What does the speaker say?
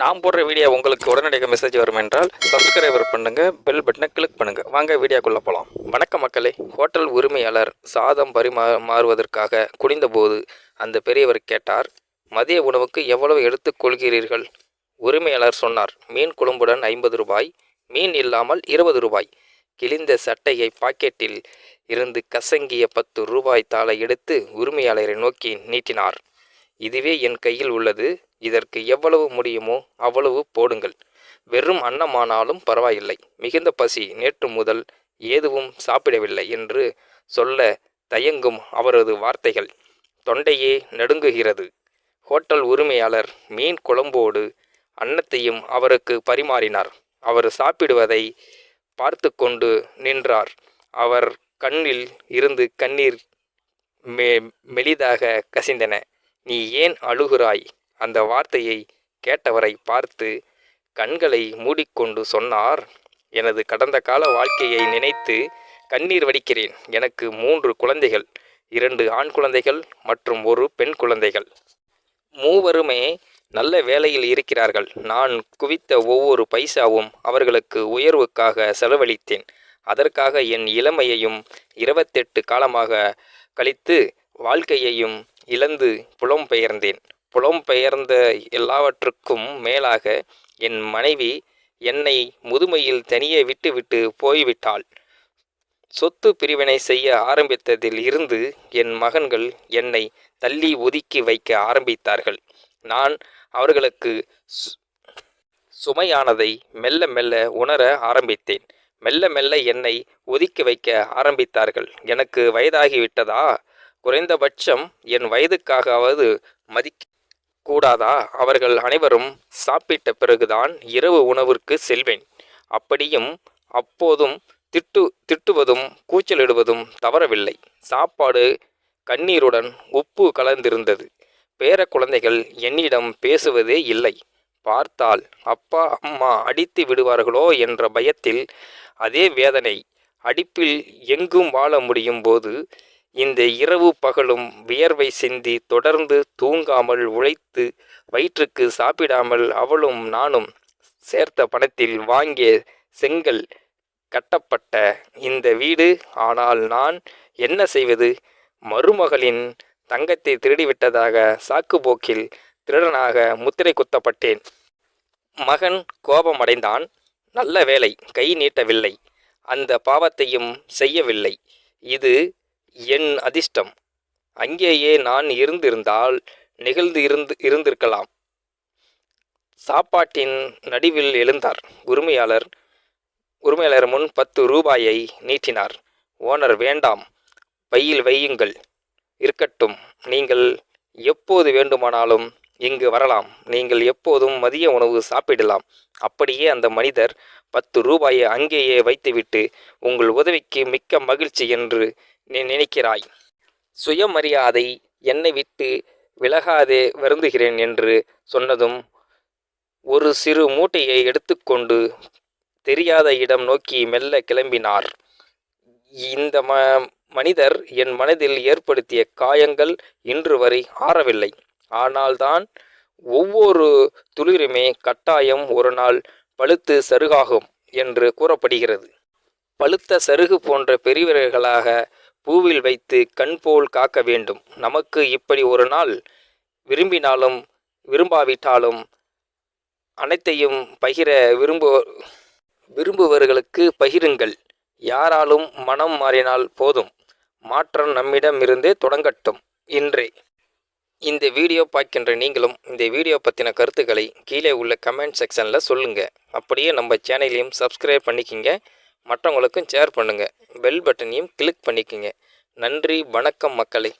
நான் போடுற வீடியோ உங்களுக்கு உடனடியாக மெசேஜ் வரும் என்றால் சப்ஸ்கிரைபர் பண்ணுங்க, பெல் பட்டனை கிளிக் பண்ணுங்க. வாங்க வீடியோக்குள்ள போகலாம். வணக்கம் மக்களே. ஹோட்டல் உரிமையாளர் சாதம் பரிமாறுவதற்காக குனிந்தபோது அந்த பெரியவர் கேட்டார், மதிய உணவுக்கு எவ்வளவு எடுத்துக் கொள்கிறீர்கள்? உரிமையாளர் சொன்னார், மீன் குழம்புடன் 50 ரூபாய், மீன் இல்லாமல் 20 ரூபாய். கிழிந்த சட்டையை பாக்கெட்டில் இருந்து கசங்கிய 10 ரூபாய் தாளை எடுத்து உரிமையாளரை நோக்கி நீட்டினார். இதுவே என் கையில் உள்ளது. இதற்கு எவ்வளவு முடியுமோ அவ்வளவு போடுங்கள். வெறும் அன்னமானாலும் பரவாயில்லை. மிகுந்த பசி, நேற்று முதல் எதுவும் சாப்பிடவில்லை என்று சொல்ல தயங்கும் அவரது வார்த்தைகள் தொண்டையே நடுங்குகிறது. ஹோட்டல் உரிமையாளர் மீன் குழம்போடு அன்னத்தையும் அவருக்கு பரிமாறினார். அவர் சாப்பிடுவதை பார்த்து கொண்டு நின்றார். அவர் கண்ணில் இருந்து கண்ணீர் மெலிதாக கசிந்தன. நீ ஏன் அழுகிறாய்? அந்த வார்த்தையை கேட்டவரை பார்த்து கண்களை மூடிக்கொண்டு சொன்னார், எனது கடந்த கால வாழ்க்கையை நினைத்து கண்ணீர் வடிக்கிறேன். எனக்கு 3 குழந்தைகள், 2 ஆண் குழந்தைகள் மற்றும் 1 பெண் குழந்தைகள். மூவருமே நல்ல வேலையில் இருக்கிறார்கள். நான் குவித்த ஒவ்வொரு பைசாவும் அவர்களுக்கு உயர்வுக்காக செலவழித்தேன். அதற்காக என் இளமையையும் 28 காலமாக கழித்து வாழ்க்கையையும் இழந்து புலம்பெயர்ந்தேன். புலம்பெயர்ந்த எல்லாவற்றுக்கும் மேலாக என் மனைவி என்னை முதுமையில் தனியே விட்டுவிட்டு போய்விட்டாள். சொத்து பிரிவினை செய்ய ஆரம்பித்ததில் இருந்து என் மகன்கள் என்னை தள்ளி ஒதுக்கி வைக்க ஆரம்பித்தார்கள். நான் அவர்களுக்கு சுமையானதை மெல்ல மெல்ல உணர ஆரம்பித்தேன். மெல்ல மெல்ல என்னை ஒதுக்கி வைக்க ஆரம்பித்தார்கள். எனக்கு வயதாகிவிட்டதா? குறைந்தபட்சம் என் வயதுக்காகவது மதிக்க கூடாதா? அவர்கள் அனைவரும் சாப்பிட்ட பிறகுதான் இரவு உணவிற்கு செல்வேன். அப்படியும் அப்போதும் திட்டுவதும் கூச்சலிடுவதும் தவறவில்லை. சாப்பாடு கண்ணீருடன் உப்பு கலந்திருந்தது. பேர குழந்தைகள் என்னிடம் பேசுவதே இல்லை. பார்த்தால் அப்பா அம்மா அடித்து விடுவார்களோ என்ற பயத்தில் அதே வேதனை. அடிப்பில் எங்கும் வாழ முடியும் போது இந்த இரவு பகலும் வியர்வை சிந்தி தொடர்ந்து தூங்காமல் உழைத்து வயிற்றுக்கு சாப்பிடாமல் அவளும் நானும் சேர்த்த பணத்தில் வாங்கிய செங்கல் கட்டப்பட்ட இந்த வீடு. ஆனால் நான் என்ன செய்வது? மருமகளின் தங்கத்தை திருடிவிட்டதாக சாக்குப்போக்கில் திருடனாக முத்திரை குத்தப்பட்டேன். மகன் கோபமடைந்தான். நல்ல வேலை, கை நீட்டவில்லை. அந்த பாவத்தையும் செய்யவில்லை. இது என் அதிர்ஷ்டம். அங்கேயே நான் இருந்திருந்தால் இருந்திருக்கலாம். சாப்பாட்டின் நடுவில் எழுந்தார். உரிமையாளர் முன் 10 ரூபாயை நீட்டினார். ஓனர், வேண்டாம், பையில் வையுங்கள். இருக்கட்டும், நீங்கள் எப்போது வேண்டுமானாலும் இங்கு வரலாம். நீங்கள் எப்போதும் மதிய உணவு சாப்பிடலாம். அப்படியே அந்த மனிதர் 10 ரூபாயை அங்கேயே வைத்துவிட்டு, உங்கள் உதவிக்கு மிக்க மகிழ்ச்சி என்று நினைக்கிறாய். சுயமரியாதை என்னை விட்டு விலகாதே, வருந்துகிறேன் என்று சொன்னதும் ஒரு சிறு மூட்டையை எடுத்துக்கொண்டு தெரியாத இடம் நோக்கி மெல்ல கிளம்பினார். இந்த மனிதர் என் மனதில் ஏற்படுத்திய காயங்கள் இன்று வரை ஆறவில்லை. ஆனால்தான் ஒவ்வொரு துளிருமே கட்டாயம் ஒரு நாள் பழுத்து சருகாகும் என்று கூறப்படுகிறது. பழுத்த சருகு போன்ற பெரியவர்களாக பூவில் வைத்து கண் போல் காக்க வேண்டும். நமக்கு இப்படி ஒரு நாள் விரும்பினாலும் விரும்பாவிட்டாலும் அனைத்தையும் பகிர விரும்புபவர்களுக்கு பகிருங்கள். யாராலும் மனம் மாறினால் போதும். மாற்றம் நம்மிடம் இருந்தே தொடங்கட்டும். இன்றே இந்த வீடியோ பார்க்கின்ற நீங்களும் இந்த வீடியோ பற்றின கருத்துக்களை கீழே உள்ள கமெண்ட் செக்ஷனில் சொல்லுங்கள். அப்படியே நம்ம சேனலையும் சப்ஸ்கிரைப் பண்ணிக்கிங்க. மற்றவங்களுக்கும் ஷேர் பண்ணுங்கள். பெல் பட்டனையும் கிளிக் பண்ணிக்கோங்க. நன்றி, வணக்கம் மக்களே.